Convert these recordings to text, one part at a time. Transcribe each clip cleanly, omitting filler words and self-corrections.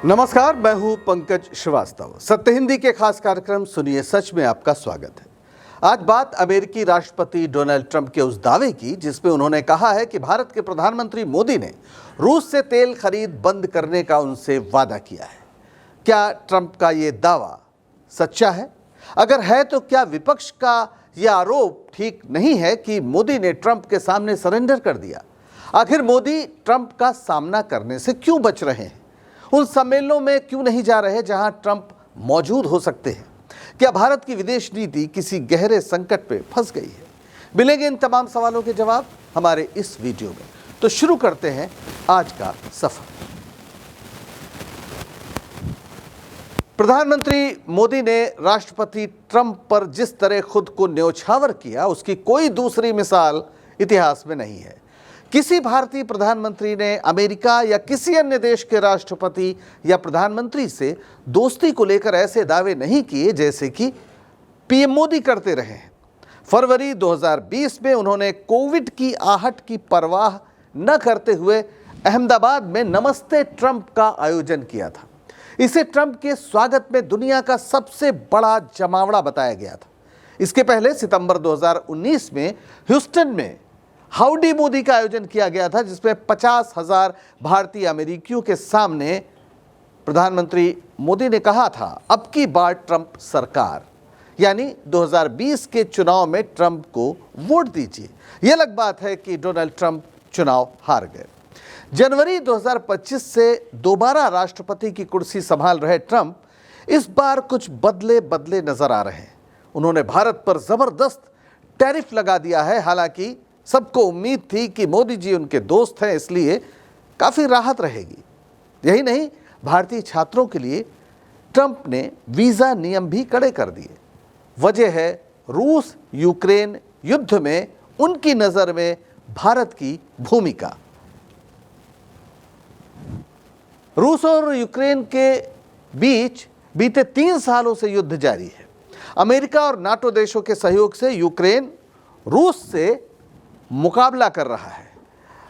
नमस्कार, मैं हूं पंकज श्रीवास्तव। सत्य हिंदी के खास कार्यक्रम सुनिए सच में आपका स्वागत है। आज बात अमेरिकी राष्ट्रपति डोनाल्ड ट्रंप के उस दावे की जिसमें उन्होंने कहा है कि भारत के प्रधानमंत्री मोदी ने रूस से तेल खरीद बंद करने का उनसे वादा किया है। क्या ट्रंप का ये दावा सच्चा है? अगर है तो क्या विपक्ष का यह आरोप ठीक नहीं है कि मोदी ने ट्रंप के सामने सरेंडर कर दिया? आखिर मोदी ट्रंप का सामना करने से क्यों बच रहे हैं? उन सम्मेलनों में क्यों नहीं जा रहे जहां ट्रंप मौजूद हो सकते हैं? क्या भारत की विदेश नीति किसी गहरे संकट पे फंस गई है? मिलेंगे इन तमाम सवालों के जवाब हमारे इस वीडियो में। तो शुरू करते हैं आज का सफर। प्रधानमंत्री मोदी ने राष्ट्रपति ट्रंप पर जिस तरह खुद को न्योछावर किया, उसकी कोई दूसरी मिसाल इतिहास में नहीं है। किसी भारतीय प्रधानमंत्री ने अमेरिका या किसी अन्य देश के राष्ट्रपति या प्रधानमंत्री से दोस्ती को लेकर ऐसे दावे नहीं किए जैसे कि पीएम मोदी करते रहे हैं। फरवरी 2020 में उन्होंने कोविड की आहट की परवाह न करते हुए अहमदाबाद में नमस्ते ट्रंप का आयोजन किया था। इसे ट्रंप के स्वागत में दुनिया का सबसे बड़ा जमावड़ा बताया गया था। इसके पहले सितंबर 2019 में ह्यूस्टन में हाउडी मोदी का आयोजन किया गया था, जिसमें 50,000 भारतीय अमेरिकियों के सामने प्रधानमंत्री मोदी ने कहा था, अब की बार ट्रंप सरकार, यानी 2020 के चुनाव में ट्रंप को वोट दीजिए। यह अलग बात है कि डोनाल्ड ट्रंप चुनाव हार गए। जनवरी 2025 से दोबारा राष्ट्रपति की कुर्सी संभाल रहे ट्रंप इस बार कुछ बदले नजर आ रहे हैं। उन्होंने भारत पर जबरदस्त टैरिफ लगा दिया है। हालांकि सबको उम्मीद थी कि मोदी जी उनके दोस्त हैं, इसलिए काफ़ी राहत रहेगी। यही नहीं, भारतीय छात्रों के लिए ट्रंप ने वीज़ा नियम भी कड़े कर दिए। वजह है रूस यूक्रेन युद्ध में उनकी नज़र में भारत की भूमिका। रूस और यूक्रेन के बीच बीते 3 सालों से युद्ध जारी है। अमेरिका और नाटो देशों के सहयोग से यूक्रेन रूस से मुकाबला कर रहा है।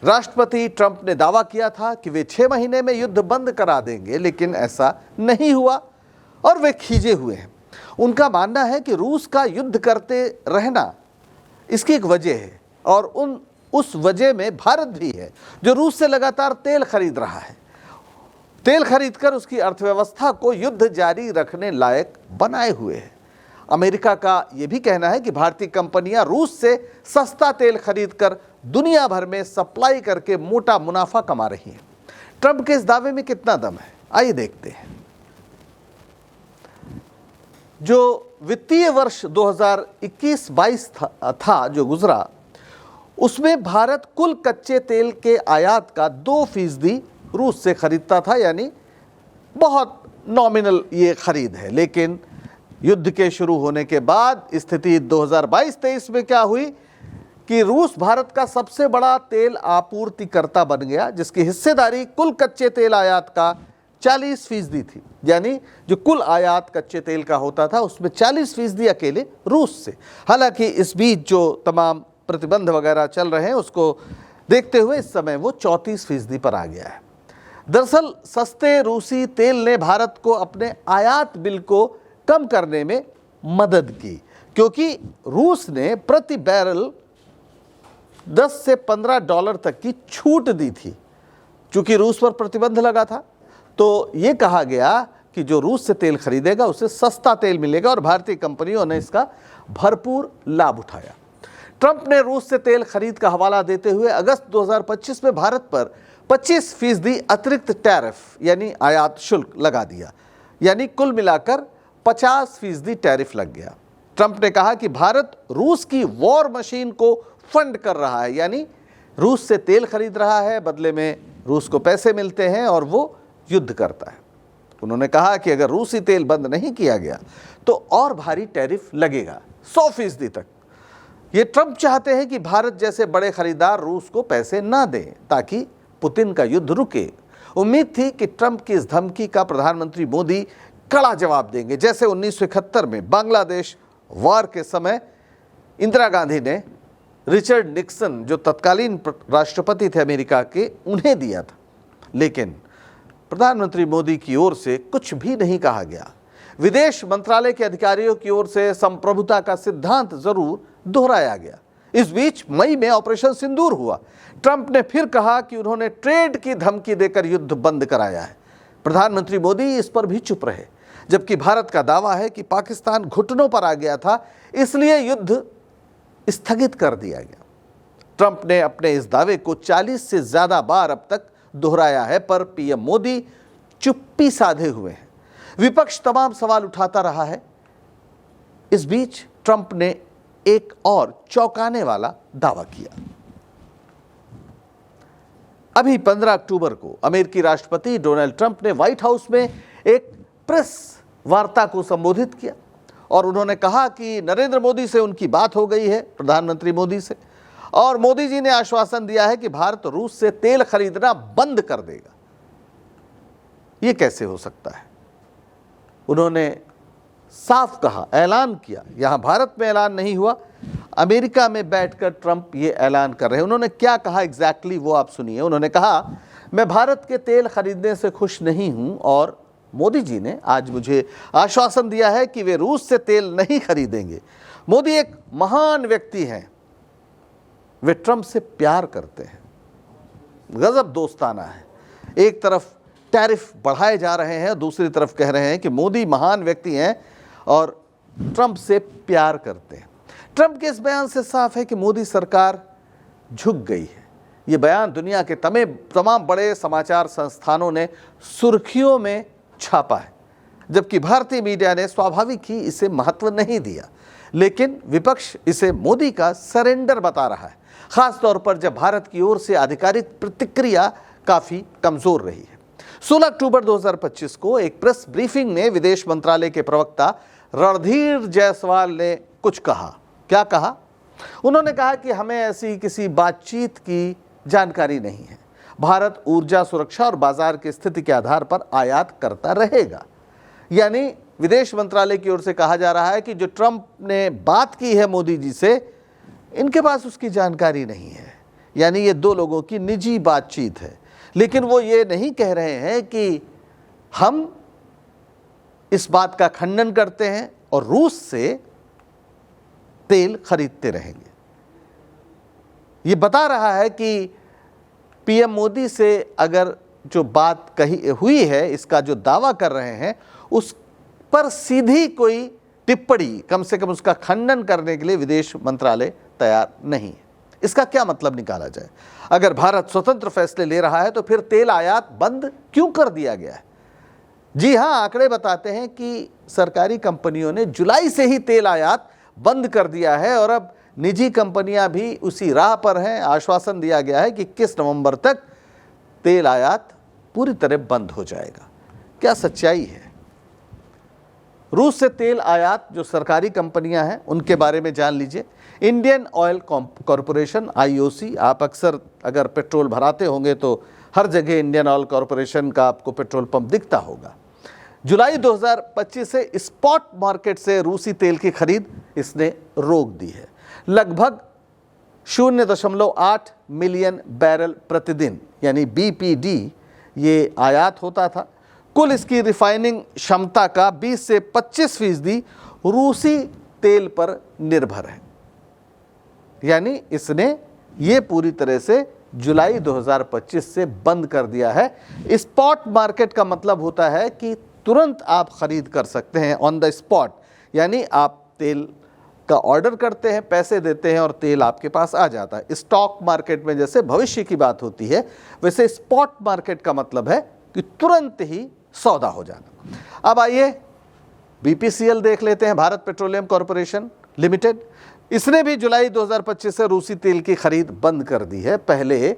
राष्ट्रपति ट्रंप ने दावा किया था कि वे 6 महीने में युद्ध बंद करा देंगे, लेकिन ऐसा नहीं हुआ और वे खींचे हुए हैं। उनका मानना है कि रूस का युद्ध करते रहना इसकी एक वजह है और उस वजह में भारत भी है, जो रूस से लगातार तेल खरीद रहा है। तेल खरीदकर उसकी अर्थव्यवस्था को युद्ध जारी रखने लायक बनाए हुए है। अमेरिका का यह भी कहना है कि भारतीय कंपनियां रूस से सस्ता तेल खरीदकर दुनिया भर में सप्लाई करके मोटा मुनाफा कमा रही हैं। ट्रंप के इस दावे में कितना दम है, आइए देखते हैं। जो वित्तीय वर्ष 2021-22 था जो गुजरा, उसमें भारत कुल कच्चे तेल के आयात का 2% रूस से खरीदता था, यानी बहुत नॉमिनल ये खरीद है। लेकिन युद्ध के शुरू होने के बाद स्थिति 2022-23 में क्या हुई कि रूस भारत का सबसे बड़ा तेल आपूर्तिकर्ता बन गया, जिसकी हिस्सेदारी कुल कच्चे तेल आयात का 40% थी। यानी जो कुल आयात कच्चे तेल का होता था उसमें 40% अकेले रूस से। हालांकि इस बीच जो तमाम प्रतिबंध वगैरह चल रहे हैं उसको देखते हुए इस समय वो 34% पर आ गया है। दरअसल सस्ते रूसी तेल ने भारत को अपने आयात बिल को कम करने में मदद की, क्योंकि रूस ने प्रति बैरल $10 से $15 तक की छूट दी थी। चूंकि रूस पर प्रतिबंध लगा था, तो ये कहा गया कि जो रूस से तेल खरीदेगा उसे सस्ता तेल मिलेगा और भारतीय कंपनियों ने इसका भरपूर लाभ उठाया। ट्रंप ने रूस से तेल खरीद का हवाला देते हुए अगस्त 2025 में भारत पर 25% अतिरिक्त टैरिफ यानी आयात शुल्क लगा दिया, यानी कुल मिलाकर 50% टैरिफ लग गया। ट्रंप ने कहा कि भारत रूस की वॉर मशीन को फंड कर रहा है, यानी रूस से तेल खरीद रहा है, बदले में रूस को पैसे मिलते हैं और वो युद्ध करता है। उन्होंने कहा कि अगर रूसी तेल बंद नहीं किया गया तो और भारी टैरिफ लगेगा, 100% तक। ये ट्रंप चाहते हैं कि भारत जैसे बड़े खरीदार रूस को पैसे ना दें ताकि पुतिन का युद्ध रुके। उम्मीद थी कि ट्रंप की इस धमकी का प्रधानमंत्री मोदी कड़ा जवाब देंगे, जैसे 1971 में बांग्लादेश वार के समय इंदिरा गांधी ने रिचर्ड निक्सन, जो तत्कालीन राष्ट्रपति थे अमेरिका के, उन्हें दिया था। लेकिन प्रधानमंत्री मोदी की ओर से कुछ भी नहीं कहा गया। विदेश मंत्रालय के अधिकारियों की ओर से संप्रभुता का सिद्धांत जरूर दोहराया गया। इस बीच मई में ऑपरेशन सिंदूर हुआ। ट्रंप ने फिर कहा कि उन्होंने ट्रेड की धमकी देकर युद्ध बंद कराया है। प्रधानमंत्री मोदी इस पर भी चुप रहे, जबकि भारत का दावा है कि पाकिस्तान घुटनों पर आ गया था, इसलिए युद्ध स्थगित कर दिया गया। ट्रंप ने अपने इस दावे को 40 से ज्यादा बार अब तक दोहराया है, पर पीएम मोदी चुप्पी साधे हुए हैं। विपक्ष तमाम सवाल उठाता रहा है। इस बीच ट्रंप ने एक और चौंकाने वाला दावा किया। अभी 15 अक्टूबर को अमेरिकी राष्ट्रपति डोनाल्ड ट्रंप ने व्हाइट हाउस में एक प्रेस वार्ता को संबोधित किया और उन्होंने कहा कि नरेंद्र मोदी से उनकी बात हो गई है, प्रधानमंत्री मोदी से, और मोदी जी ने आश्वासन दिया है कि भारत रूस से तेल खरीदना बंद कर देगा। यह कैसे हो सकता है? उन्होंने साफ कहा, ऐलान किया। यहां भारत में ऐलान नहीं हुआ, अमेरिका में बैठकर ट्रंप ये ऐलान कर रहे हैं। उन्होंने क्या कहा एग्जैक्टली वो आप सुनिए। उन्होंने कहा, मैं भारत के तेल खरीदने से खुश नहीं हूं और मोदी जी ने आज मुझे आश्वासन दिया है कि वे रूस से तेल नहीं खरीदेंगे। मोदी एक महान व्यक्ति हैं, वे ट्रंप से प्यार करते हैं। गजब दोस्ताना है। एक तरफ टैरिफ बढ़ाए जा रहे हैं, दूसरी तरफ कह रहे हैं कि मोदी महान व्यक्ति हैं और ट्रंप से प्यार करते हैं। ट्रंप के इस बयान से साफ है कि मोदी सरकार झुक गई है। ये बयान दुनिया के तमाम बड़े समाचार संस्थानों ने सुर्खियों में छापा है, जबकि भारतीय मीडिया ने स्वाभाविक ही इसे महत्व नहीं दिया। लेकिन विपक्ष इसे मोदी का सरेंडर बता रहा है, खासतौर पर जब भारत की ओर से आधिकारिक प्रतिक्रिया काफी कमजोर रही है। 16 अक्टूबर 2025 को एक प्रेस ब्रीफिंग में विदेश मंत्रालय के प्रवक्ता रणधीर जायसवाल ने कुछ कहा। क्या कहा? उन्होंने कहा कि हमें ऐसी किसी बातचीत की जानकारी नहीं है। भारत ऊर्जा सुरक्षा और बाजार की स्थिति के आधार पर आयात करता रहेगा। यानी विदेश मंत्रालय की ओर से कहा जा रहा है कि जो ट्रंप ने बात की है मोदी जी से, इनके पास उसकी जानकारी नहीं है। यानी ये दो लोगों की निजी बातचीत है। लेकिन वो ये नहीं कह रहे हैं कि हम इस बात का खंडन करते हैं और रूस से तेल खरीदते रहेंगे। ये बता रहा है कि पीएम मोदी से अगर जो बात कही हुई है, इसका जो दावा कर रहे हैं, उस पर सीधी कोई टिप्पणी, कम से कम उसका खंडन करने के लिए विदेश मंत्रालय तैयार नहीं है। इसका क्या मतलब निकाला जाए? अगर भारत स्वतंत्र फैसले ले रहा है तो फिर तेल आयात बंद क्यों कर दिया गया है? जी हां, आंकड़े बताते हैं कि सरकारी कंपनियों ने जुलाई से ही तेल आयात बंद कर दिया है और अब निजी कंपनियां भी उसी राह पर हैं। आश्वासन दिया गया है कि 21 नवंबर तक तेल आयात पूरी तरह बंद हो जाएगा। क्या सच्चाई है? रूस से तेल आयात जो सरकारी कंपनियां हैं उनके बारे में जान लीजिए। इंडियन ऑयल कॉरपोरेशन, IOC, आप अक्सर अगर पेट्रोल भराते होंगे तो हर जगह इंडियन ऑयल कॉरपोरेशन का आपको पेट्रोल पंप दिखता होगा। जुलाई 2025 से स्पॉट मार्केट से रूसी तेल की खरीद इसने रोक दी है। लगभग 0.8 मिलियन बैरल प्रतिदिन यानी BPD ये आयात होता था। कुल इसकी रिफाइनिंग क्षमता का 20 से 25% रूसी तेल पर निर्भर है। यानी इसने ये पूरी तरह से जुलाई 2025 से बंद कर दिया है। स्पॉट मार्केट का मतलब होता है कि तुरंत आप खरीद कर सकते हैं, ऑन द स्पॉट। यानी आप तेल का ऑर्डर करते हैं, पैसे देते हैं और तेल आपके पास आ जाता है। स्टॉक मार्केट में जैसे भविष्य की बात होती है, वैसे स्पॉट मार्केट का मतलब है कि तुरंत ही सौदा हो जाना। अब आइए BPCL देख लेते हैं, भारत पेट्रोलियम कॉरपोरेशन लिमिटेड। इसने भी जुलाई 2025 से रूसी तेल की खरीद बंद कर दी है। पहले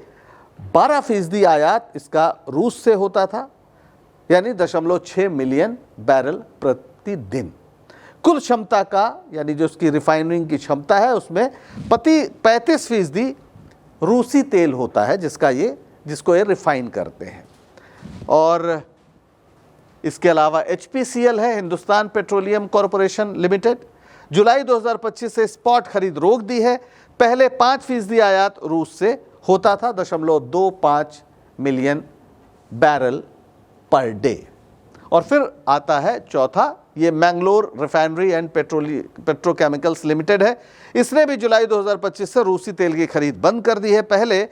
12% आयात इसका रूस से होता था, यानी 0.6 मिलियन बैरल प्रतिदिन। कुल क्षमता का यानी जो उसकी रिफाइनिंग की क्षमता है उसमें 35% रूसी तेल होता है जिसको ये रिफाइन करते हैं। और इसके अलावा HPCL है, हिंदुस्तान पेट्रोलियम कॉरपोरेशन लिमिटेड। जुलाई 2025 से स्पॉट खरीद रोक दी है। पहले 5% आयात रूस से होता था, 0.25 मिलियन बैरल पर डे। और फिर आता है चौथा, ये Mangalore refinery and petrochemicals limited है। इसने भी जुलाई 2025 से रूसी तेल की खरीद बंद कर दी है। पहले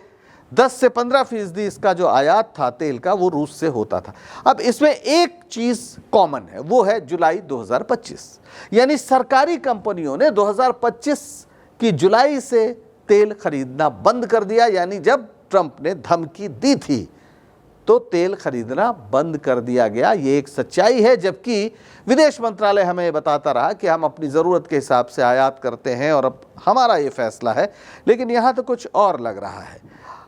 10 से 15% इसका जो आयात था तेल का वो रूस से होता था। अब इसमें एक चीज कॉमन है, वो है जुलाई 2025, यानी सरकारी कंपनियों ने 2025 की जुलाई से तेल खरीदना बंद कर दिया। यानी जब ट्रंप ने धमकी दी थी तो तेल खरीदना बंद कर दिया गया। ये एक सच्चाई है, जबकि विदेश मंत्रालय हमें बताता रहा कि हम अपनी ज़रूरत के हिसाब से आयात करते हैं और अब हमारा ये फैसला है। लेकिन यहाँ तो कुछ और लग रहा है।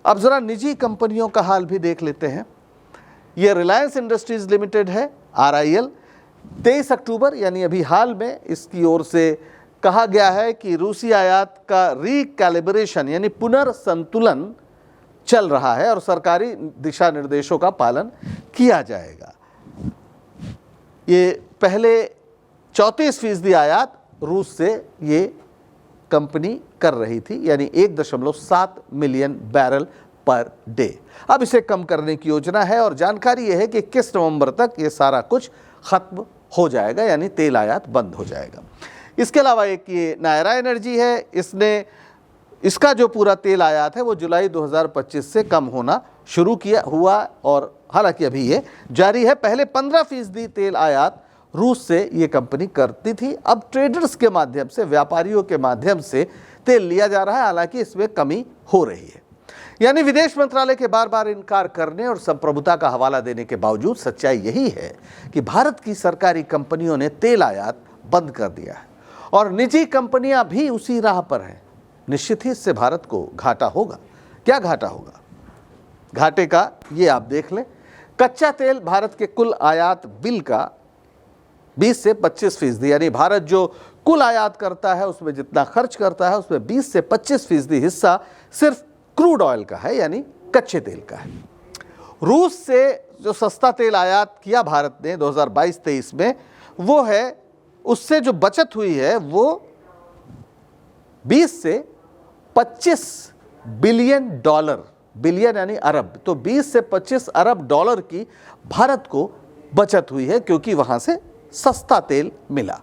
अब ज़रा निजी कंपनियों का हाल भी देख लेते हैं। ये रिलायंस इंडस्ट्रीज़ लिमिटेड है, RIL। 23 अक्टूबर यानी अभी हाल में इसकी ओर से कहा गया है कि रूसी आयात का रिकैलिब्रेशन यानी पुनर्संतुलन चल रहा है और सरकारी दिशा निर्देशों का पालन किया जाएगा। ये पहले 34% आयात रूस से ये कंपनी कर रही थी, यानी 1.7 मिलियन बैरल पर डे। अब इसे कम करने की योजना है और जानकारी यह है कि 21 नवंबर तक ये सारा कुछ खत्म हो जाएगा, यानी तेल आयात बंद हो जाएगा। इसके अलावा एक ये नायरा एनर्जी है, इसका जो पूरा तेल आयात है वो जुलाई 2025 से कम होना शुरू हुआ और हालांकि अभी ये जारी है। पहले 15% तेल आयात रूस से ये कंपनी करती थी। अब ट्रेडर्स के माध्यम से, व्यापारियों के माध्यम से तेल लिया जा रहा है, हालांकि इसमें कमी हो रही है। यानी विदेश मंत्रालय के बार बार इनकार करने और संप्रभुता का हवाला देने के बावजूद सच्चाई यही है कि भारत की सरकारी कंपनियों ने तेल आयात बंद कर दिया है और निजी कंपनियां भी उसी राह पर हैं। निश्चित ही इससे भारत को घाटा होगा। क्या घाटा होगा? घाटे का ये आप देख लें। कच्चा तेल भारत के कुल आयात बिल का 20 से 25%, यानी भारत जो कुल आयात करता है उसमें जितना खर्च करता है उसमें 20 से 25% हिस्सा सिर्फ क्रूड ऑयल का है, यानी कच्चे तेल का है। रूस से जो सस्ता तेल आयात किया भारत ने 2022-23 में, वो है, उससे जो बचत हुई है वो 20 से 25 बिलियन डॉलर, बिलियन यानी अरब, तो 20 से 25 अरब डॉलर की भारत को बचत हुई है क्योंकि वहां से सस्ता तेल मिला।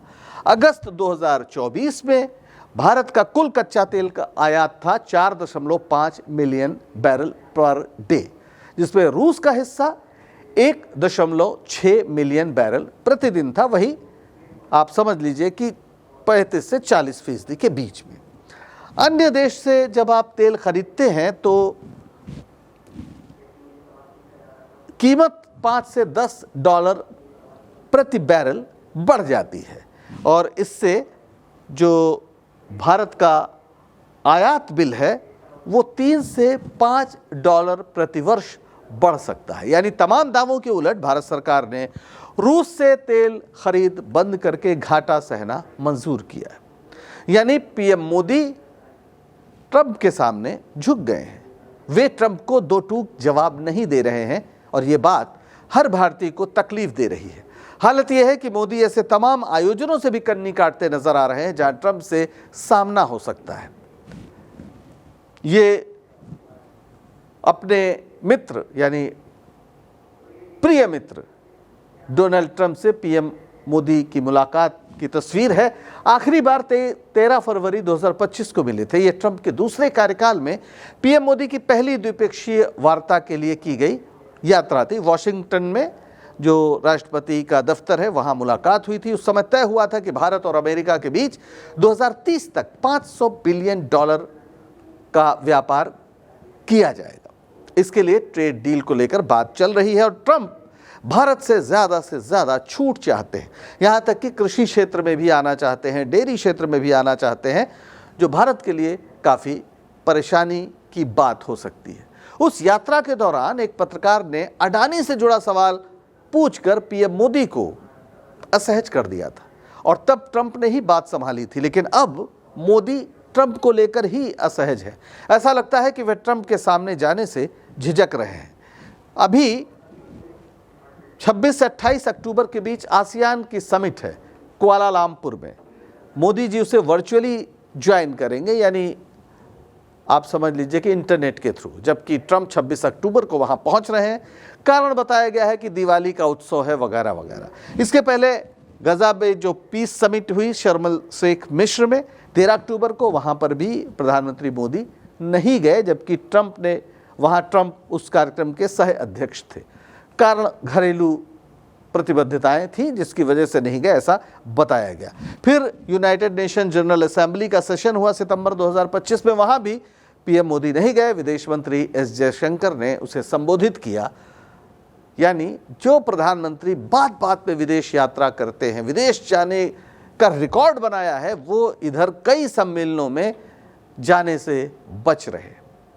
अगस्त 2024 में भारत का कुल कच्चा तेल का आयात था 4.5 मिलियन बैरल पर डे, जिसमें रूस का हिस्सा 1.6 मिलियन बैरल प्रतिदिन था। वही आप समझ लीजिए कि 35 से 40% के बीच में। अन्य देश से जब आप तेल खरीदते हैं तो कीमत 5 से 10 डॉलर प्रति बैरल बढ़ जाती है और इससे जो भारत का आयात बिल है वो 3 से 5 डॉलर प्रति वर्ष बढ़ सकता है। यानी तमाम दावों के उलट भारत सरकार ने रूस से तेल खरीद बंद करके घाटा सहना मंजूर किया है। यानी पीएम मोदी ट्रंप के सामने झुक गए हैं। वे ट्रंप को दो टूक जवाब नहीं दे रहे हैं और ये बात हर भारतीय को तकलीफ दे रही है। हालत यह है कि मोदी ऐसे तमाम आयोजनों से भी कन्नी काटते नजर आ रहे हैं जहां ट्रंप से सामना हो सकता है। ये अपने मित्र यानी प्रिय मित्र डोनाल्ड ट्रंप से पीएम मोदी की मुलाकात की तस्वीर है। आखिरी बार 13 फरवरी 2025 को मिले थे। ये ट्रंप के दूसरे कार्यकाल में पीएम मोदी की पहली द्विपक्षीय वार्ता के लिए की गई यात्रा थी। वॉशिंगटन में जो राष्ट्रपति का दफ्तर है वहां मुलाकात हुई थी। उस समय तय हुआ था कि भारत और अमेरिका के बीच 2030 तक 500 बिलियन डॉलर का व्यापार किया जाएगा। इसके लिए ट्रेड डील को लेकर बात चल रही है और ट्रंप भारत से ज़्यादा छूट चाहते हैं। यहाँ तक कि कृषि क्षेत्र में भी आना चाहते हैं, डेयरी क्षेत्र में भी आना चाहते हैं, जो भारत के लिए काफ़ी परेशानी की बात हो सकती है। उस यात्रा के दौरान एक पत्रकार ने अडानी से जुड़ा सवाल पूछकर पीएम मोदी को असहज कर दिया था और तब ट्रंप ने ही बात संभाली थी। लेकिन अब मोदी ट्रंप को लेकर ही असहज है। ऐसा लगता है कि वे ट्रंप के सामने जाने से झिझक रहे हैं। अभी 26 से 28 अक्टूबर के बीच आसियान की समिट है कुआलालंपुर में। मोदी जी उसे वर्चुअली ज्वाइन करेंगे, यानी आप समझ लीजिए कि इंटरनेट के थ्रू, जबकि ट्रंप 26 अक्टूबर को वहां पहुंच रहे हैं। कारण बताया गया है कि दिवाली का उत्सव है वगैरह वगैरह। इसके पहले गजा में जो पीस समिट हुई शर्म एल शेख मिस्र में 13 अक्टूबर को, वहां पर भी प्रधानमंत्री मोदी नहीं गए, जबकि ट्रंप उस कार्यक्रम के सह अध्यक्ष थे। कारण घरेलू प्रतिबद्धताएं थी जिसकी वजह से नहीं गए, ऐसा बताया गया। फिर यूनाइटेड नेशन जनरल असेंबली का सेशन हुआ सितंबर 2025 में, वहां भी पीएम मोदी नहीं गए। विदेश मंत्री एस जयशंकर ने उसे संबोधित किया। यानी जो प्रधानमंत्री बात बात पे विदेश यात्रा करते हैं, विदेश जाने का रिकॉर्ड बनाया है, वो इधर कई सम्मेलनों में जाने से बच रहे,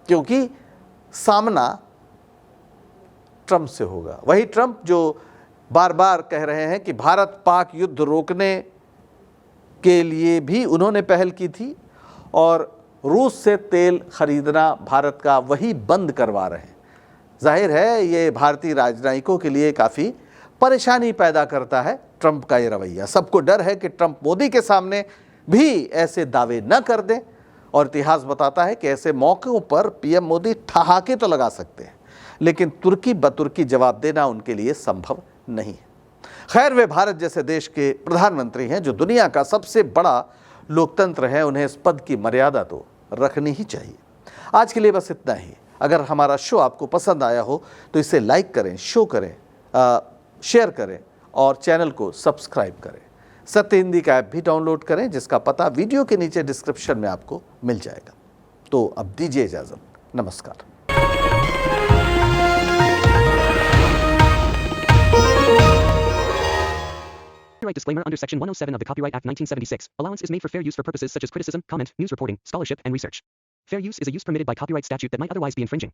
क्योंकि सामना ट्रंप से होगा। वही ट्रंप जो बार बार कह रहे हैं कि भारत पाक युद्ध रोकने के लिए भी उन्होंने पहल की थी और रूस से तेल खरीदना भारत का वही बंद करवा रहे हैं। जाहिर है ये भारतीय राजनयिकों के लिए काफ़ी परेशानी पैदा करता है ट्रंप का ये रवैया। सबको डर है कि ट्रंप मोदी के सामने भी ऐसे दावे न कर दें, और इतिहास बताता है कि ऐसे मौक़ों पर पीएम मोदी ठहाके तो लगा सकते हैं, लेकिन तुर्की बतुर्की जवाब देना उनके लिए संभव नहीं है। खैर, वे भारत जैसे देश के प्रधानमंत्री हैं जो दुनिया का सबसे बड़ा लोकतंत्र है, उन्हें इस पद की मर्यादा तो रखनी ही चाहिए। आज के लिए बस इतना ही। अगर हमारा शो आपको पसंद आया हो तो इसे लाइक करें, शो करें, शेयर करें और चैनल को सब्सक्राइब करें। सत्य हिंदी का ऐप भी डाउनलोड करें, जिसका पता वीडियो के नीचे डिस्क्रिप्शन में आपको मिल जाएगा। तो अब दीजिए इजाज़त। नमस्कार। Copyright disclaimer under Section 107 of the Copyright Act 1976. Allowance is made for fair use for purposes such as criticism, comment, news reporting, scholarship, and research. Fair use is a use permitted by copyright statute that might otherwise be infringing.